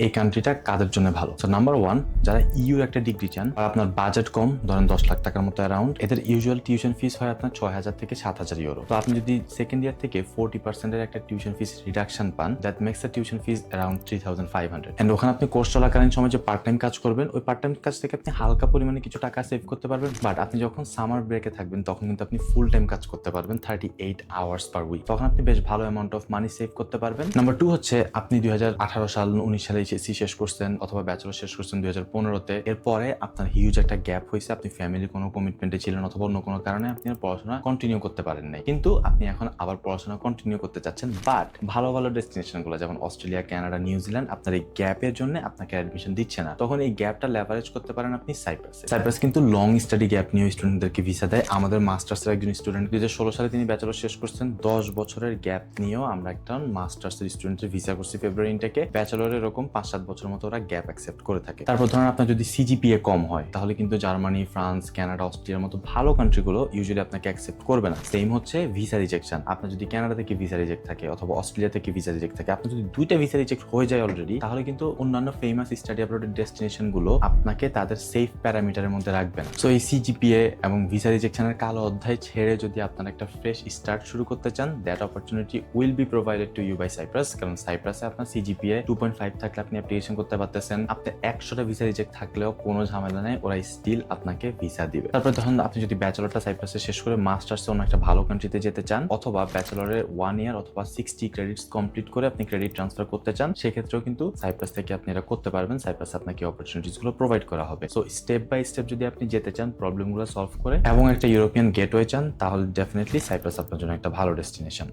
এই কান্ট্রিটা কাদের জন্য ভালো। সো নাম্বার 1, যারা ইউ একটা ডিগ্রি চান আর আপনার বাজেট কম, ধরেন 10 লাখ টাকার মতো অ্যারাউন্ড, এদের ইউজুয়াল টিউশন ফিস হয় আপনার 6,000 থেকে 7,000 ইউরো। তো আপনি যদি সেকেন্ড ইয়ার থেকে 40% এর একটা টিউশন ফিস রিডাকশন পান, that makes the tuition fees around 3,500। And ওখানে আপনি কোর্স চলাকালীন সময় যে পার্ট টাইম কাজ করবেন, ওই পার্ট টাইম কাজ থেকে আপনি হালকা পরিমাণে কিছু টাকা সেভ করতে পারবেন। বাট আপনি যখন সামার ব্রেকে থাকবেন তখন কিন্তু আপনি ফুল টাইম কাজ করতে পারবেন 38 আওয়ার্স পার উইক। তখন আপনি বেশ ভালো অ্যামাউন্ট অফ মানি সেভ করতে পারবেন। নাম্বার 2 হচ্ছে আপনি 2018 সাল 19 সালে এইচএসসি শেষ করছেন অথবা ব্যাচেলর শেষ করছেন 2015-তে। এরপরে আপনার হিউজ একটা গ্যাপ হয়েছে, আপনি ফ্যামিলির কোনো কমিটমেন্টে ছিলেন অথবা অন্য কোনো কারণে আপনি আর পড়াশোনা কন্টিনিউ করতে পারেন নাই, কিন্তু আপনি এখন আবার পড়াশোনা কন্টিনিউ করতে চাচ্ছেন। বাট ভালো ভালো ডেস্টিনেশনগুলো যেমন অস্ট্রেলিয়া, কানাডা, নিউজিল্যান্ড আপনার এই গ্যাপের জন্য আপনাকে অ্যাডমিশন দিচ্ছে না। তখন এই গ্যাপটা লেভারেজ করতে পারেন আপনি সাইপ্রাসে। সাইপ্রাস কিন্তু লং স্টাডি গ্যাপ নিয়ে স্টুডেন্টদেরকে ভিসা দেয়। আমাদের মাস্টার্সের একজন স্টুডেন্ট 2016 সালে তিনি ব্যাচেলর শেষ করছেন, 10 বছরের গ্যাপ নিয়েও আমরা একটা মাস্টার্সের স্টুডেন্টের ভিসা করছি ফেব্রুয়ারি ইনটেকে। ব্যাচেলর এরকম 5-7 বছর মতো ওরা গ্যাপ অ্যাকসেপ্ট করে থাকে। তারপর ধরেন আপনার যদি সিজিপিএ কম হয় তাহলে কিন্তু জার্মানি, ফ্রান্স, কানাডা, অস্ট্রেলিয়ার মতো ভালো কান্ট্রিগুলো ইউজুয়ালি আপনাকে অ্যাকসেপ্ট করবে না। সেম হচ্ছে ভিসা রিজেকশন। আপনার যদি কানাডা থেকে ভিসা রিজেক্ট থাকে অথবা অস্ট্রেলিয়া থেকে ভিসা রিজেক্ট থাকে, আপনার যদি দুইটা ভিসা রিজেক্ট হয়ে যায় অলরেডি, তাহলে কিন্তু অন্যান্য ফেমাস স্টাডি অ্যাব্রোডের ডেস্টিনেশন গুলো আপনাকে তাদের সেফ প্যারামিটারের মধ্যে রাখবে না। সো এই সিজিপিএ এবং ভিসা রিজেকশনের কালো অধ্যায় ছেড়ে যদি আপনারা একটা ফ্রেশ স্টার্ট শুরু করতে চান, that opportunity will be provided to you by Cyprus. কারণ সাইপ্রাসে আপনার সিজিপিএ 2.5 থাকলে আপনি অ্যাপ্লিকেশন করতে পারতেছেন। আপনার 100টা ভিসা রিজেক্ট থাকলেও কোনো ঝামেলা নেই, ওরা স্টিল আপনাকে ভিসা দিবে। তারপরে তখন আপনি যদি ব্যাচেলরটা সাইপ্রাসে শেষ করে মাস্টার্সে অন্য একটা ভালো কান্ট্রিতে যেতে চান অথবা ব্যাচেলরের 1 ইয়ার অথবা 60 ক্রেডিটস কমপ্লিট করে আপনি ক্রেডিট ট্রান্সফার করতে চান, সেক্ষেত্রেও কিন্তু সাইপ্রাস থেকে আপনি এটা করতে পারবেন। সাইপ্রাস আপনাকে অপরচুনিটিস গুলো প্রোভাইড করা হবে। সো স্টেপ বাই স্টেপ যদি আপনি যেতে চান প্রবলেমগুলো সলভ করে এবং একটা ইউরোপিয়ান গেটওয়ে চান, তাহলে ডেফিনেটলি সাইপ্রাস আপনার জন্য একটা ভালো ডেস্টিনেশন।